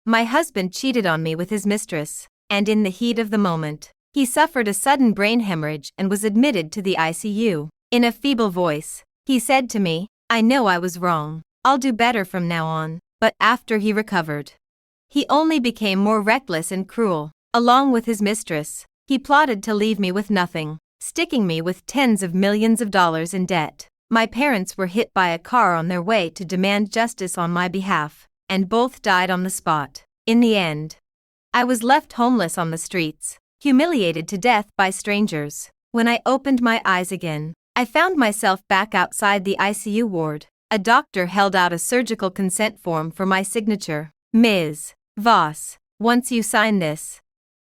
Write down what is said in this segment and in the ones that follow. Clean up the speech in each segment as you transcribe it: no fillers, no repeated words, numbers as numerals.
My husband cheated on me with his mistress, and in the heat of the moment, he suffered a sudden brain hemorrhage and was admitted to the ICU. In a feeble voice, he said to me, "I know I was wrong. I'll do better from now on." But after he recovered, he only became more reckless and cruel. Along with his mistress, he plotted to leave me with nothing, sticking me with tens of millions of dollars in debt. My parents were hit by a car on their way to demand justice on my behalf, and both died on the spot. In the end, I was left homeless on the streets, humiliated to death by strangers. When I opened my eyes again, I found myself back outside the ICU ward. A doctor held out a surgical consent form for my signature. "Ms. Voss, once you sign this,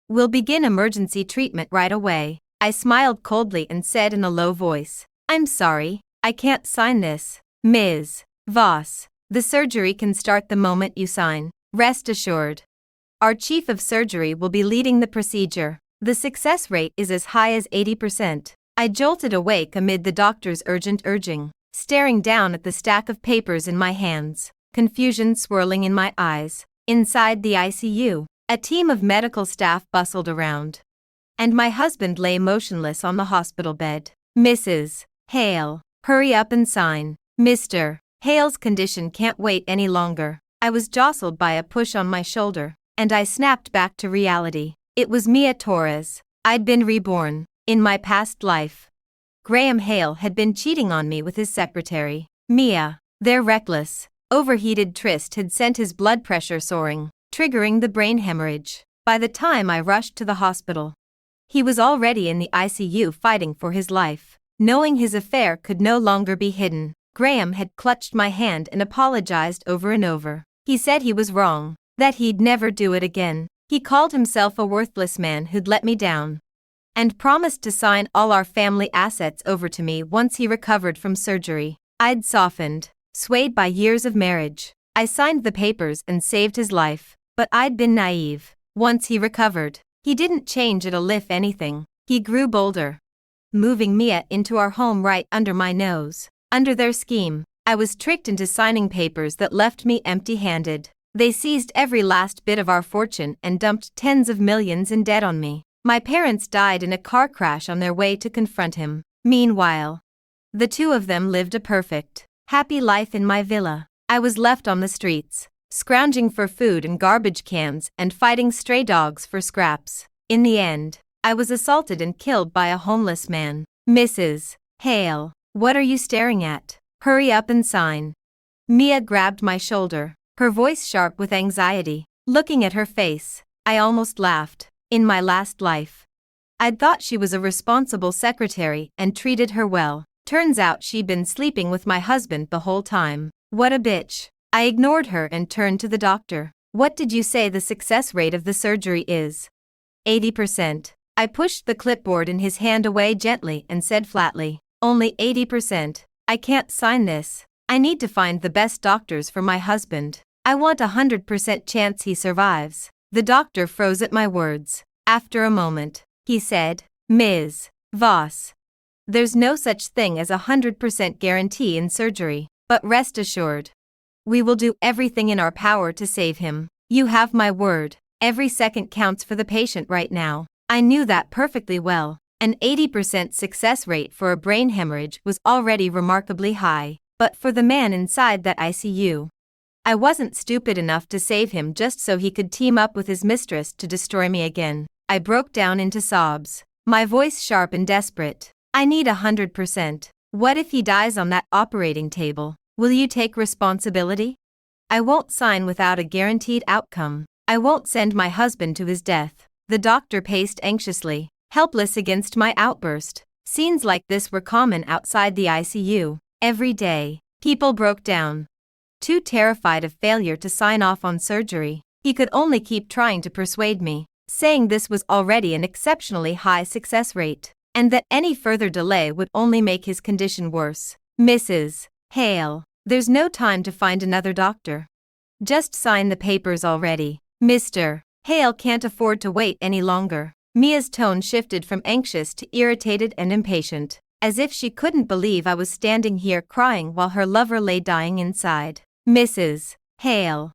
we'll begin emergency treatment right away." I smiled coldly and said in a low voice, "I'm sorry, I can't sign this, Ms. Voss. The surgery can start the moment you sign. Rest assured, our chief of surgery will be leading the procedure. The success rate is as high as 80%. I jolted awake amid the doctor's urgent urging, staring down at the stack of papers in my hands, confusion swirling in my eyes. Inside the ICU, a team of medical staff bustled around, and my husband lay motionless on the hospital bed. "Mrs. Hale, hurry up and sign. Mr. Hale's condition can't wait any longer." I was jostled by a push on my shoulder, and I snapped back to reality. It was Mia Torres. I'd been reborn. In my past life, Graham Hale had been cheating on me with his secretary, Mia. Their reckless, overheated tryst had sent his blood pressure soaring, triggering the brain hemorrhage. By the time I rushed to the hospital, he was already in the ICU fighting for his life. Knowing his affair could no longer be hidden, Graham had clutched my hand and apologized over and over. He said he was wrong, that he'd never do it again. He called himself a worthless man who'd let me down, and promised to sign all our family assets over to me once he recovered from surgery. I'd softened, swayed by years of marriage. I signed the papers and saved his life, but I'd been naive. Once he recovered, he didn't change at all. If anything, he grew bolder, moving Mia into our home right under my nose. Under their scheme, I was tricked into signing papers that left me empty-handed. They seized every last bit of our fortune and dumped tens of millions in debt on me. My parents died in a car crash on their way to confront him. Meanwhile, the two of them lived a perfect, happy life in my villa. I was left on the streets, scrounging for food in garbage cans and fighting stray dogs for scraps. In the end, I was assaulted and killed by a homeless man. "Mrs. Hale, what are you staring at? Hurry up and sign." Mia grabbed my shoulder, her voice sharp with anxiety. Looking at her face, I almost laughed. In my last life, I'd thought she was a responsible secretary and treated her well. Turns out she'd been sleeping with my husband the whole time. What a bitch. I ignored her and turned to the doctor. "What did you say the success rate of the surgery is?" 80%. I pushed the clipboard in his hand away gently and said flatly, "Only 80%. I can't sign this. I need to find the best doctors for my husband. I want 100% chance he survives." The doctor froze at my words. After a moment, he said, "Ms. Voss, there's no such thing as a 100% guarantee in surgery, but rest assured, we will do everything in our power to save him. You have my word. Every second counts for the patient right now." I knew that perfectly well. An 80% success rate for a brain hemorrhage was already remarkably high, but for the man inside that ICU, I wasn't stupid enough to save him just so he could team up with his mistress to destroy me again. I broke down into sobs, my voice sharp and desperate. "I need 100%. What if he dies on that operating table? Will you take responsibility?" "I won't sign without a guaranteed outcome. I won't send my husband to his death." The doctor paced anxiously, helpless against my outburst. Scenes like this were common outside the ICU. Every day, people broke down, too terrified of failure to sign off on surgery. He could only keep trying to persuade me, saying this was already an exceptionally high success rate, and that any further delay would only make his condition worse. "Mrs. Hale, there's no time to find another doctor. Just sign the papers already. Mr. Hale can't afford to wait any longer." Mia's tone shifted from anxious to irritated and impatient, as if she couldn't believe I was standing here crying while her lover lay dying inside. "Mrs. Hale,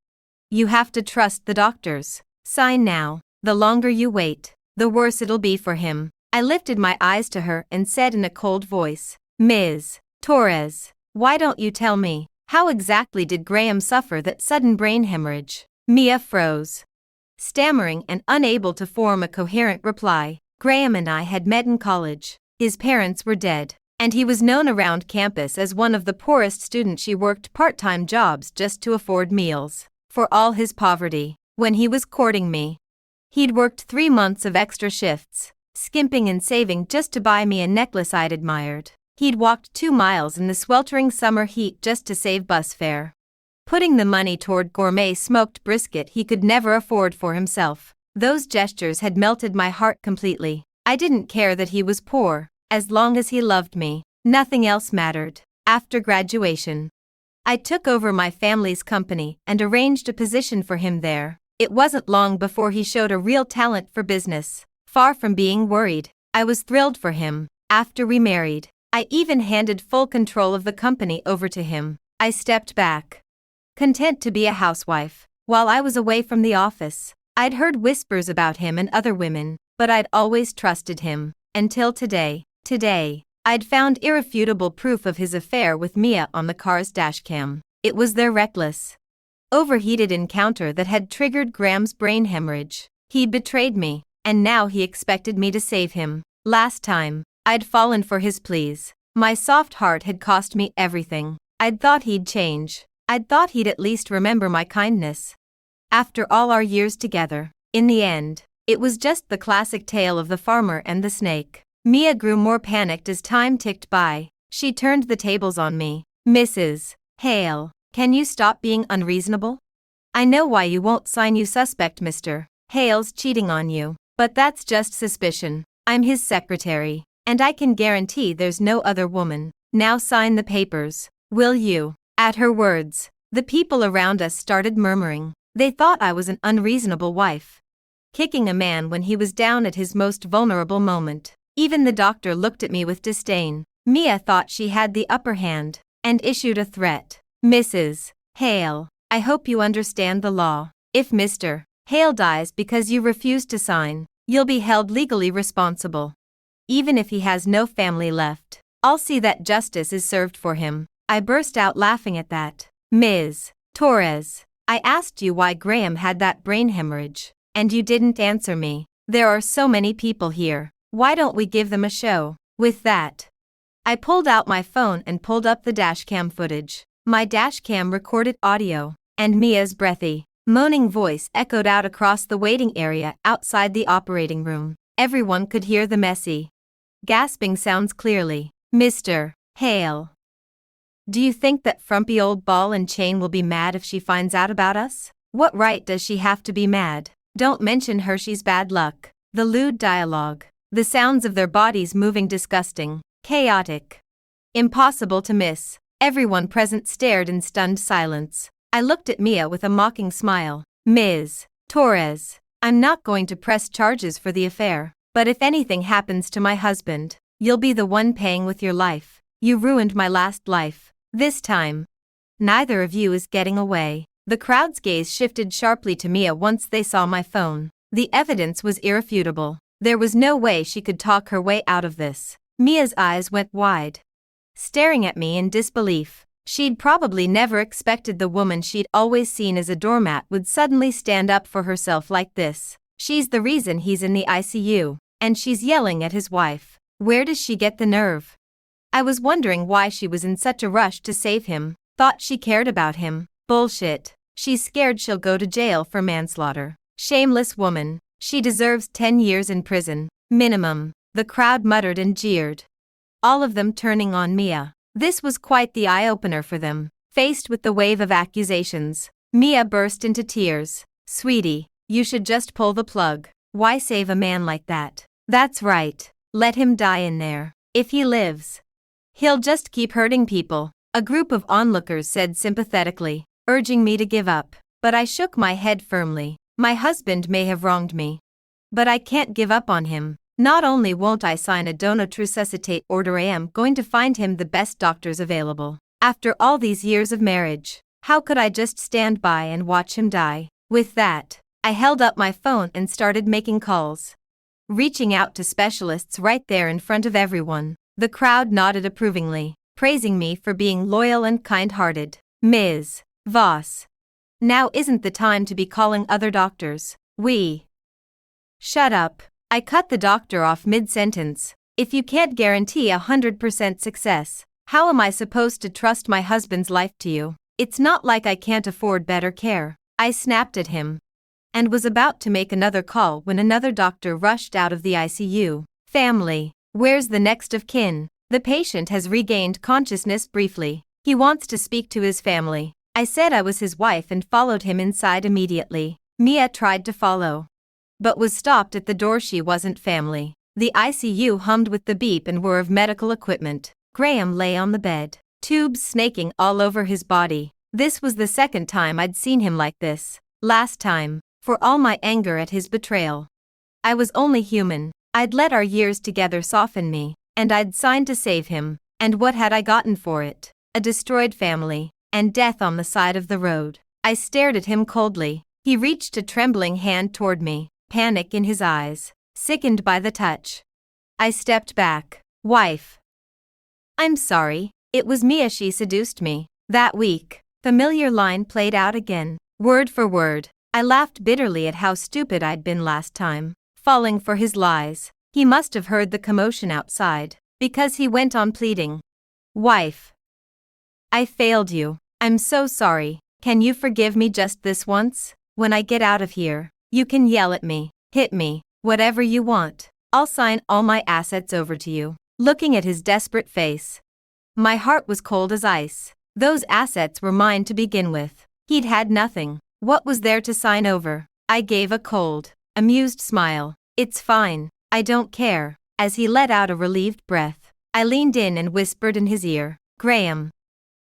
You have to trust the doctors. Sign now. The longer you wait, the worse it'll be for him. I lifted my eyes to her and said in a cold voice, Ms. Torres, why don't you tell me, how exactly did Graham suffer that sudden brain hemorrhage? Mia froze, stammering and unable to form a coherent reply. Graham and I had met in college. His parents were dead, and he was known around campus as one of the poorest students. She worked part-time jobs just to afford meals. For all his poverty, when he was courting me, he'd worked 3 months of extra shifts, skimping and saving just to buy me a necklace I'd admired. He'd walked 2 miles in the sweltering summer heat just to save bus fare, putting the money toward gourmet smoked brisket he could never afford for himself. Those gestures had melted my heart completely. I didn't care that he was poor, as long as he loved me. Nothing else mattered. After graduation, I took over my family's company and arranged a position for him there. It wasn't long before he showed a real talent for business. Far from being worried, I was thrilled for him. After we married, I even handed full control of the company over to him. I stepped back, content to be a housewife. While I was away from the office, I'd heard whispers about him and other women, but I'd always trusted him. Until today. Today, I'd found irrefutable proof of his affair with Mia on the car's dashcam. It was their reckless, overheated encounter that had triggered Graham's brain hemorrhage. He'd betrayed me, and now he expected me to save him. Last time, I'd fallen for his pleas. My soft heart had cost me everything. I'd thought he'd change. I'd thought he'd at least remember my kindness. After all our years together, in the end, it was just the classic tale of the farmer and the snake. Mia grew more panicked as time ticked by. She turned the tables on me. Mrs. Hale, can you stop being unreasonable? I know why you won't sign. You suspect Mr. Hale's cheating on you, but that's just suspicion. I'm his secretary, and I can guarantee there's no other woman. Now sign the papers, will you? At her words, the people around us started murmuring. They thought I was an unreasonable wife, kicking a man when he was down at his most vulnerable moment. Even the doctor looked at me with disdain. Mia thought she had the upper hand, and issued a threat. Mrs. Hale, I hope you understand the law. If Mr. Hale dies because you refuse to sign, you'll be held legally responsible. Even if he has no family left, I'll see that justice is served for him. I burst out laughing at that. Ms. Torres, I asked you why Graham had that brain hemorrhage, and you didn't answer me. There are so many people here. Why don't we give them a show? With that, I pulled out my phone and pulled up the dashcam footage. My dashcam recorded audio, and Mia's breathy, moaning voice echoed out across the waiting area outside the operating room. Everyone could hear the messy, gasping sounds clearly. Mr. Hale, do you think that frumpy old ball and chain will be mad if she finds out about us? What right does she have to be mad? Don't mention her, she's bad luck. The lewd dialogue. The sounds of their bodies moving, disgusting, chaotic, impossible to miss. Everyone present stared in stunned silence. I looked at Mia with a mocking smile. Ms. Torres, I'm not going to press charges for the affair, but if anything happens to my husband, you'll be the one paying with your life. You ruined my last life. This time, neither of you is getting away. The crowd's gaze shifted sharply to Mia once they saw my phone. The evidence was irrefutable. There was no way she could talk her way out of this. Mia's eyes went wide, staring at me in disbelief. She'd probably never expected the woman she'd always seen as a doormat would suddenly stand up for herself like this. She's the reason he's in the ICU, and she's yelling at his wife. Where does she get the nerve? I was wondering why she was in such a rush to save him. Thought she cared about him. Bullshit. She's scared she'll go to jail for manslaughter. Shameless woman. She deserves 10 years in prison, minimum. The crowd muttered and jeered, all of them turning on Mia. This was quite the eye-opener for them. Faced with the wave of accusations, Mia burst into tears. Sweetie, you should just pull the plug. Why save a man like that? That's right. Let him die in there. If he lives, he'll just keep hurting people. A group of onlookers said sympathetically, urging me to give up. But I shook my head firmly. My husband may have wronged me, but I can't give up on him. Not only won't I sign a do not resuscitate order, I am going to find him the best doctors available. After all these years of marriage, how could I just stand by and watch him die? With that, I held up my phone and started making calls, reaching out to specialists right there in front of everyone. The crowd nodded approvingly, praising me for being loyal and kind-hearted. Ms. Voss. Now isn't the time to be calling other doctors. Shut up. I cut the doctor off mid-sentence. If you can't guarantee 100% success, how am I supposed to trust my husband's life to you? It's not like I can't afford better care. I snapped at him and was about to make another call when another doctor rushed out of the ICU. Family. Where's the next of kin? The patient has regained consciousness briefly. He wants to speak to his family. I said I was his wife and followed him inside immediately. Mia tried to follow, but was stopped at the door. She wasn't family. The ICU hummed with the beep and whir of medical equipment. Graham lay on the bed, tubes snaking all over his body. This was the second time I'd seen him like this. Last time, for all my anger at his betrayal, I was only human. I'd let our years together soften me, and I'd signed to save him. And what had I gotten for it? A destroyed family, and death on the side of the road. I stared at him coldly. He reached a trembling hand toward me, panic in his eyes, sickened by the touch. I stepped back. Wife. I'm sorry, it was Mia. She seduced me. That week, familiar line played out again, word for word. I laughed bitterly at how stupid I'd been last time, falling for his lies. He must have heard the commotion outside, because he went on pleading. Wife. I failed you. I'm so sorry. Can you forgive me just this once? When I get out of here, you can yell at me, hit me, whatever you want. I'll sign all my assets over to you. Looking at his desperate face, my heart was cold as ice. Those assets were mine to begin with. He'd had nothing. What was there to sign over? I gave a cold, amused smile. It's fine. I don't care. As he let out a relieved breath, I leaned in and whispered in his ear, Graham,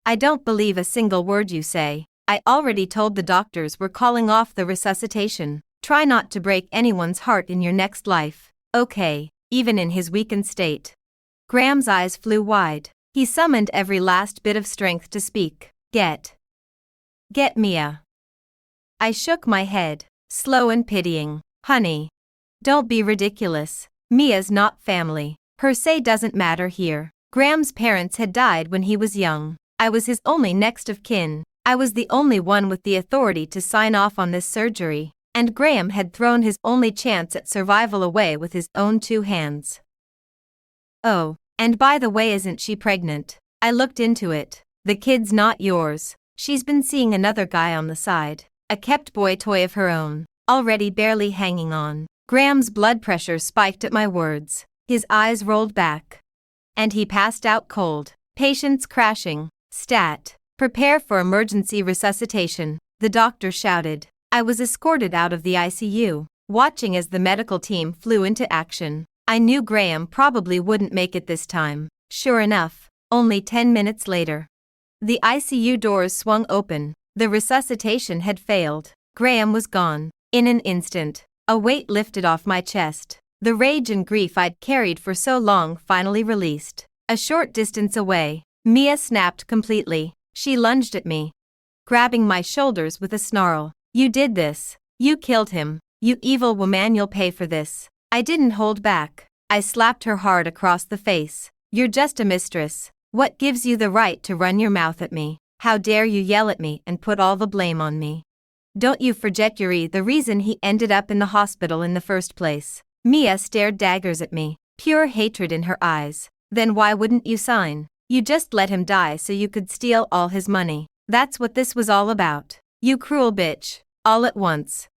I don't believe a single word you say. I already told the doctors we're calling off the resuscitation. Try not to break anyone's heart in your next life. Okay, even in his weakened state. Graham's eyes flew wide. He summoned every last bit of strength to speak. Get Mia. I shook my head, slow and pitying. Honey, don't be ridiculous. Mia's not family. Her say doesn't matter here. Graham's parents had died when he was young. I was his only next of kin. I was the only one with the authority to sign off on this surgery, and Graham had thrown his only chance at survival away with his own 2 hands. Oh, and by the way, isn't she pregnant? I looked into it. The kid's not yours. She's been seeing another guy on the side. A kept boy toy of her own, already barely hanging on. Graham's blood pressure spiked at my words. His eyes rolled back, and he passed out cold. Patients crashing. Stat. Prepare for emergency resuscitation, the doctor shouted. I was escorted out of the ICU, watching as the medical team flew into action. I knew Graham probably wouldn't make it this time. Sure enough, only 10 minutes later, the ICU doors swung open. The resuscitation had failed. Graham was gone. In an instant, a weight lifted off my chest. The rage and grief I'd carried for so long finally released. A short distance away, Mia snapped completely. She lunged at me, grabbing my shoulders with a snarl. You did this. You killed him. You evil woman, you'll pay for this. I didn't hold back. I slapped her hard across the face. You're just a mistress. What gives you the right to run your mouth at me? How dare you yell at me and put all the blame on me? Don't you forget you're the reason he ended up in the hospital in the first place. Mia stared daggers at me, pure hatred in her eyes. Then why wouldn't you sign? You just let him die so you could steal all his money. That's what this was all about. You cruel bitch. All at once,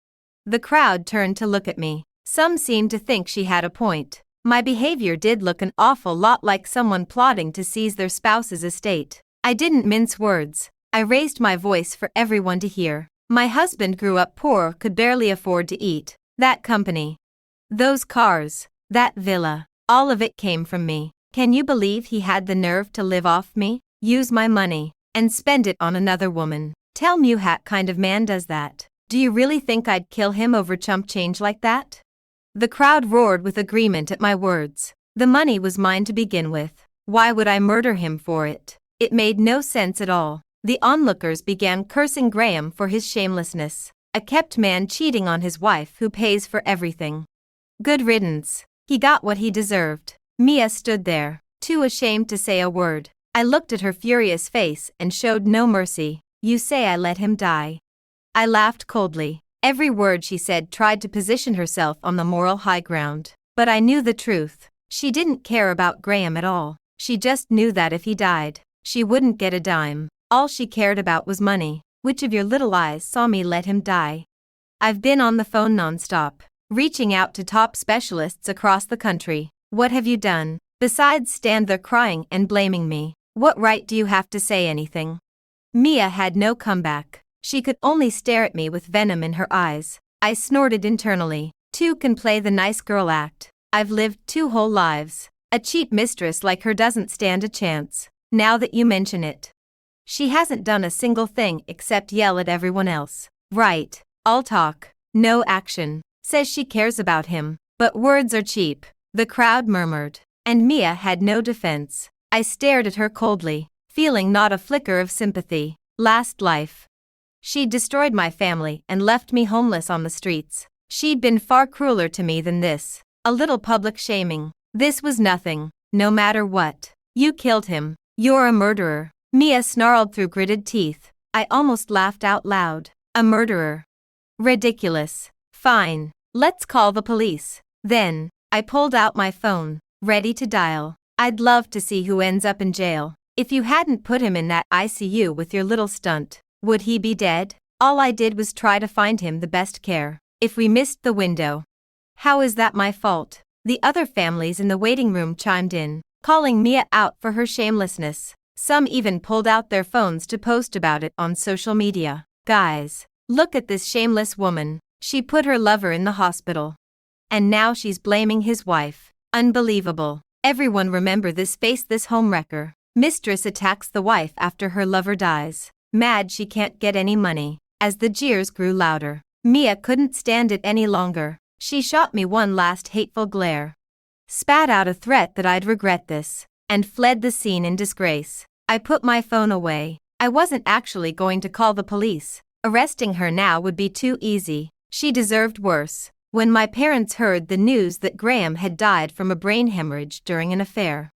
the crowd turned to look at me. Some seemed to think she had a point. My behavior did look an awful lot like someone plotting to seize their spouse's estate. I didn't mince words. I raised my voice for everyone to hear. My husband grew up poor, could barely afford to eat. That company, those cars, that villa, all of it came from me. Can you believe he had the nerve to live off me, use my money, and spend it on another woman? Tell me what kind of man does that? Do you really think I'd kill him over chump change like that? The crowd roared with agreement at my words. The money was mine to begin with. Why would I murder him for it? It made no sense at all. The onlookers began cursing Graham for his shamelessness. A kept man cheating on his wife who pays for everything. Good riddance. He got what he deserved. Mia stood there, too ashamed to say a word. I looked at her furious face and showed no mercy. You say I let him die. I laughed coldly. Every word she said tried to position herself on the moral high ground. But I knew the truth. She didn't care about Graham at all. She just knew that if he died, she wouldn't get a dime. All she cared about was money. Which of your little eyes saw me let him die? I've been on the phone non-stop, reaching out to top specialists across the country. What have you done, besides stand there crying and blaming me? What right do you have to say anything? Mia had no comeback. She could only stare at me with venom in her eyes. I snorted internally. Two can play the nice girl act. I've lived 2 whole lives. A cheap mistress like her doesn't stand a chance. Now that you mention it. She hasn't done a single thing except yell at everyone else. Right, all talk, no action. Says she cares about him, but words are cheap. The crowd murmured, and Mia had no defense. I stared at her coldly, feeling not a flicker of sympathy. Last life. She'd destroyed my family and left me homeless on the streets. She'd been far crueler to me than this. A little public shaming. This was nothing, no matter what. You killed him. You're a murderer. Mia snarled through gritted teeth. I almost laughed out loud. A murderer. Ridiculous. Fine, let's call the police. Then, I pulled out my phone, ready to dial. I'd love to see who ends up in jail. If you hadn't put him in that ICU with your little stunt, would he be dead? All I did was try to find him the best care. If we missed the window. How is that my fault? The other families in the waiting room chimed in, calling Mia out for her shamelessness. Some even pulled out their phones to post about it on social media. Guys, look at this shameless woman. She put her lover in the hospital. And now she's blaming his wife. Unbelievable. Everyone remember this face, this homewrecker. Mistress attacks the wife after her lover dies. Mad she can't get any money. As the jeers grew louder, Mia couldn't stand it any longer. She shot me one last hateful glare. Spat out a threat that I'd regret this. And fled the scene in disgrace. I put my phone away. I wasn't actually going to call the police. Arresting her now would be too easy. She deserved worse. When my parents heard the news that Graham had died from a brain hemorrhage during an affair,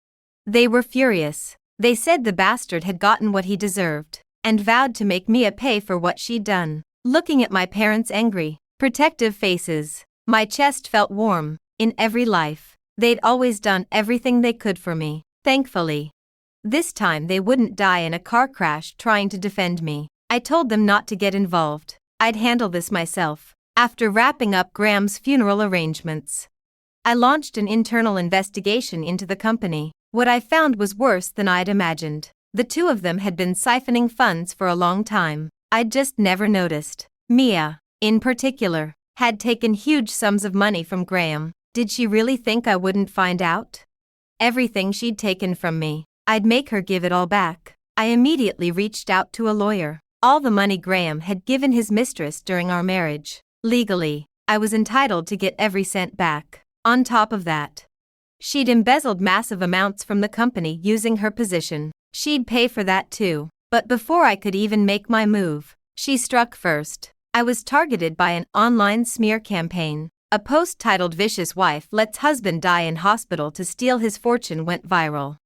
they were furious. They said the bastard had gotten what he deserved, and vowed to make Mia pay for what she'd done. Looking at my parents' angry, protective faces, my chest felt warm. In every life, they'd always done everything they could for me. Thankfully, this time they wouldn't die in a car crash trying to defend me. I told them not to get involved. I'd handle this myself. After wrapping up Graham's funeral arrangements, I launched an internal investigation into the company. What I found was worse than I'd imagined. The two of them had been siphoning funds for a long time. I'd just never noticed. Mia, in particular, had taken huge sums of money from Graham. Did she really think I wouldn't find out? Everything she'd taken from me, I'd make her give it all back. I immediately reached out to a lawyer. All the money Graham had given his mistress during our marriage. Legally, I was entitled to get every cent back. On top of that, she'd embezzled massive amounts from the company using her position. She'd pay for that too. But before I could even make my move, she struck first. I was targeted by an online smear campaign. A post titled "Vicious Wife Lets Husband Die in Hospital to Steal His Fortune" went viral.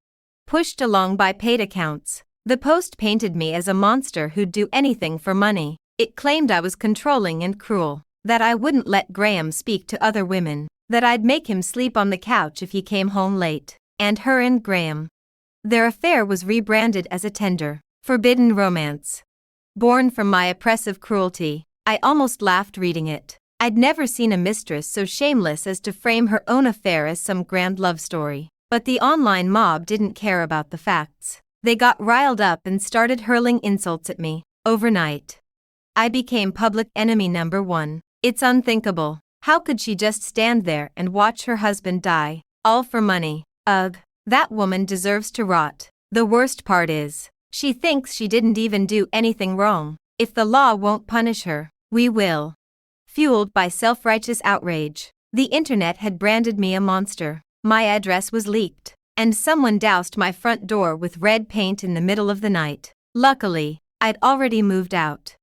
Pushed along by paid accounts, the post painted me as a monster who'd do anything for money. It claimed I was controlling and cruel, that I wouldn't let Graham speak to other women, that I'd make him sleep on the couch if he came home late, and her and Graham. Their affair was rebranded as a tender, forbidden romance. Born from my oppressive cruelty, I almost laughed reading it. I'd never seen a mistress so shameless as to frame her own affair as some grand love story. But the online mob didn't care about the facts. They got riled up and started hurling insults at me. Overnight, I became public enemy number 1. It's unthinkable. How could she just stand there and watch her husband die, all for money? Ugh, that woman deserves to rot. The worst part is, she thinks she didn't even do anything wrong. If the law won't punish her, we will. Fueled by self-righteous outrage, the internet had branded me a monster. My address was leaked, and someone doused my front door with red paint in the middle of the night. Luckily, I'd already moved out,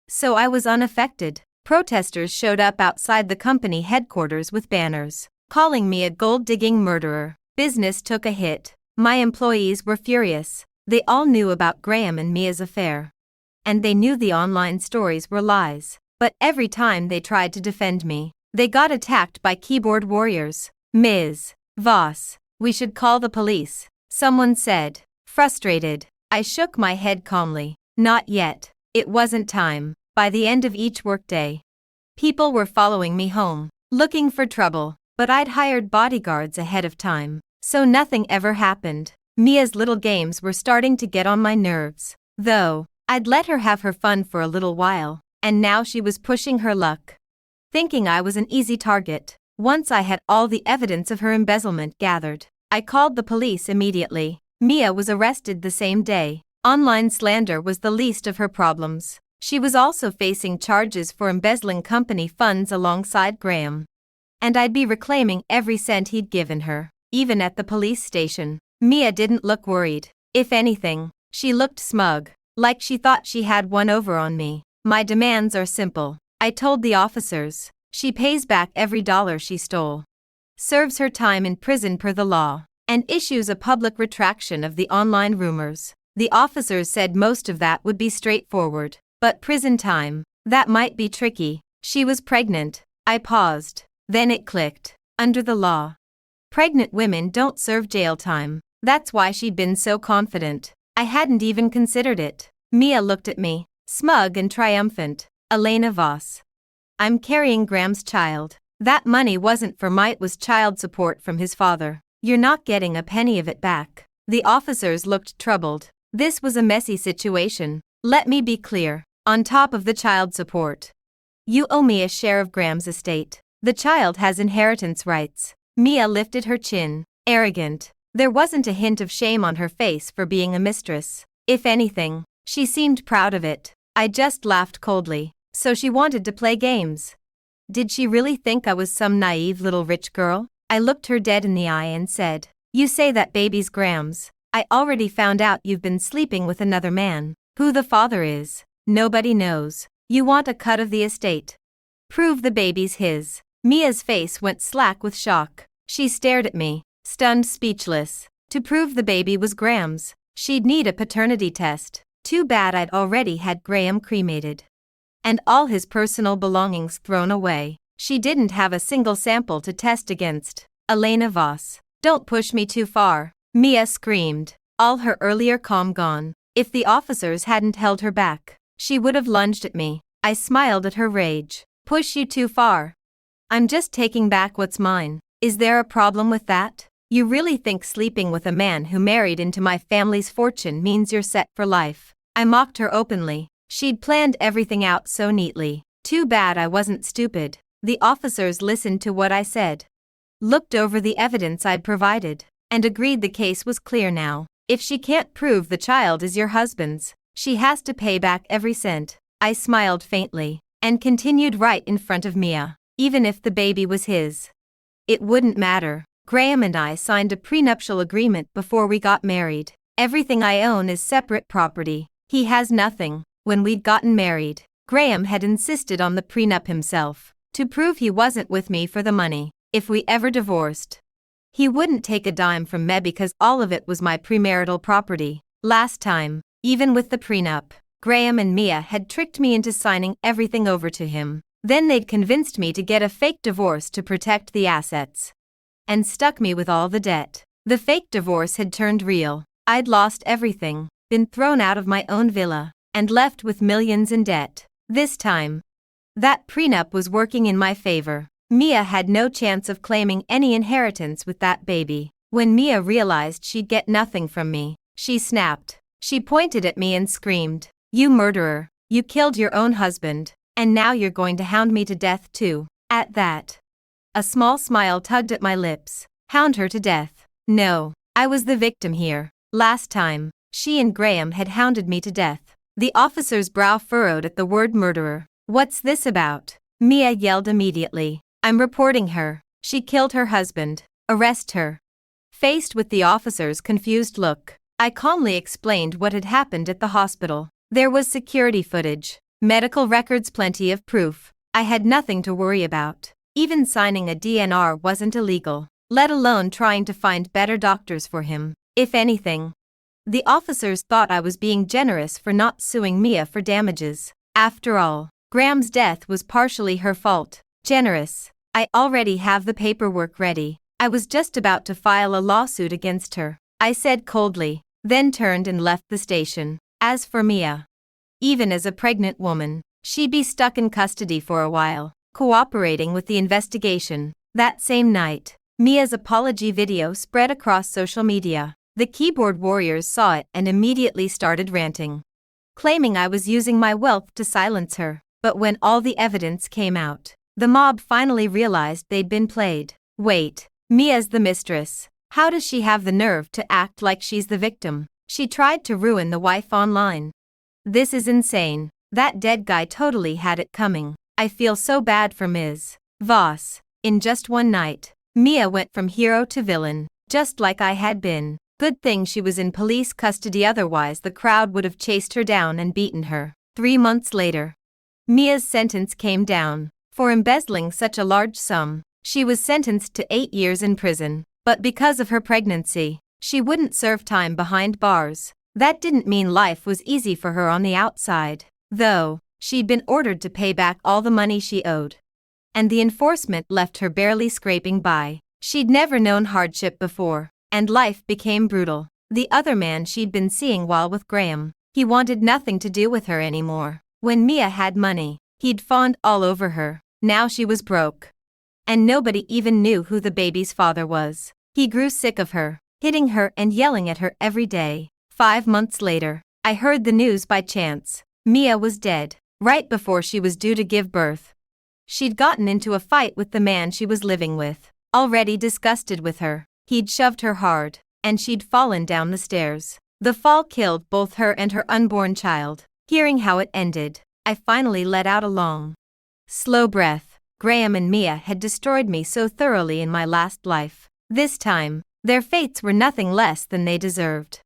so I was unaffected. Protesters showed up outside the company headquarters with banners, calling me a gold-digging murderer. Business took a hit. My employees were furious. They all knew about Graham and Mia's affair. And they knew the online stories were lies. But every time they tried to defend me, they got attacked by keyboard warriors. Ms. Voss, we should call the police, someone said. Frustrated, I shook my head calmly. Not yet. It wasn't time. By the end of each workday, people were following me home, looking for trouble, but I'd hired bodyguards ahead of time, so nothing ever happened. Mia's little games were starting to get on my nerves, though I'd let her have her fun for a little while, and now she was pushing her luck. Thinking I was an easy target, once I had all the evidence of her embezzlement gathered, I called the police immediately. Mia was arrested the same day. Online slander was the least of her problems. She was also facing charges for embezzling company funds alongside Graham. And I'd be reclaiming every cent he'd given her, even at the police station. Mia didn't look worried. If anything, she looked smug, like she thought she had one over on me. My demands are simple, I told the officers. She pays back every dollar she stole, serves her time in prison per the law, and issues a public retraction of the online rumors. The officers said most of that would be straightforward. But prison time, that might be tricky. She was pregnant. I paused. Then it clicked. Under the law, pregnant women don't serve jail time. That's why she'd been so confident. I hadn't even considered it. Mia looked at me, smug and triumphant. Elena Voss. I'm carrying Graham's child. That money wasn't for mine, it was child support from his father. You're not getting a penny of it back. The officers looked troubled. This was a messy situation. Let me be clear. On top of the child support, you owe me a share of Graham's estate. The child has inheritance rights. Mia lifted her chin, arrogant. There wasn't a hint of shame on her face for being a mistress. If anything, she seemed proud of it. I just laughed coldly. So she wanted to play games. Did she really think I was some naive little rich girl? I looked her dead in the eye and said, "You say that baby's Graham's. I already found out you've been sleeping with another man. Who the father is, nobody knows. You want a cut of the estate. Prove the baby's his." Mia's face went slack with shock. She stared at me, stunned, speechless. To prove the baby was Graham's, she'd need a paternity test. Too bad I'd already had Graham cremated and all his personal belongings thrown away. She didn't have a single sample to test against. Elena Voss, don't push me too far, Mia screamed, all her earlier calm gone. If the officers hadn't held her back, she would have lunged at me. I smiled at her rage. Push you too far? I'm just taking back what's mine. Is there a problem with that? You really think sleeping with a man who married into my family's fortune means you're set for life? I mocked her openly. She'd planned everything out so neatly. Too bad I wasn't stupid. The officers listened to what I said, looked over the evidence I'd provided, and agreed the case was clear now. If she can't prove the child is your husband's, she has to pay back every cent. I smiled faintly and continued right in front of Mia. Even if the baby was his, it wouldn't matter. Graham and I signed a prenuptial agreement before we got married. Everything I own is separate property. He has nothing. When we'd gotten married, Graham had insisted on the prenup himself, to prove he wasn't with me for the money. If we ever divorced, he wouldn't take a dime from me because all of it was my premarital property. Last time, even with the prenup, Graham and Mia had tricked me into signing everything over to him. Then they'd convinced me to get a fake divorce to protect the assets, and stuck me with all the debt. The fake divorce had turned real. I'd lost everything, been thrown out of my own villa, and left with millions in debt. This time, that prenup was working in my favor. Mia had no chance of claiming any inheritance with that baby. When Mia realized she'd get nothing from me, she snapped. She pointed at me and screamed, "You murderer! You killed your own husband, and now you're going to hound me to death too." At that, a small smile tugged at my lips. Hound her to death? No, I was the victim here. Last time, she and Graham had hounded me to death. The officer's brow furrowed at the word murderer. "What's this about?" Mia yelled immediately. "I'm reporting her. She killed her husband. Arrest her." Faced with the officer's confused look, I calmly explained what had happened at the hospital. There was security footage, medical records, plenty of proof. I had nothing to worry about. Even signing a DNR wasn't illegal, let alone trying to find better doctors for him. If anything, the officers thought I was being generous for not suing Mia for damages. After all, Graham's death was partially her fault. Generous. I already have the paperwork ready. I was just about to file a lawsuit against her, I said coldly, then turned and left the station. As for Mia, even as a pregnant woman, she'd be stuck in custody for a while, cooperating with the investigation. That same night, Mia's apology video spread across social media. The keyboard warriors saw it and immediately started ranting, claiming I was using my wealth to silence her. But when all the evidence came out, the mob finally realized they'd been played. Wait, Mia's the mistress. How does she have the nerve to act like she's the victim? She tried to ruin the wife online. This is insane. That dead guy totally had it coming. I feel so bad for Ms. Voss. In just one night, Mia went from hero to villain, just like I had been. Good thing she was in police custody, otherwise the crowd would have chased her down and beaten her. 3 months later, Mia's sentence came down. For embezzling such a large sum, she was sentenced to 8 years in prison. But because of her pregnancy, she wouldn't serve time behind bars. That didn't mean life was easy for her on the outside, though. She'd been ordered to pay back all the money she owed, and the enforcement left her barely scraping by. She'd never known hardship before, and life became brutal. The other man she'd been seeing while with Graham, he wanted nothing to do with her anymore. When Mia had money, he'd fawned all over her. Now she was broke, and nobody even knew who the baby's father was. He grew sick of her, hitting her and yelling at her every day. 5 months later, I heard the news by chance. Mia was dead, right before she was due to give birth. She'd gotten into a fight with the man she was living with. Already disgusted with her, he'd shoved her hard, and she'd fallen down the stairs. The fall killed both her and her unborn child. Hearing how it ended, I finally let out a long, slow breath. Graham and Mia had destroyed me so thoroughly in my last life. This time, their fates were nothing less than they deserved.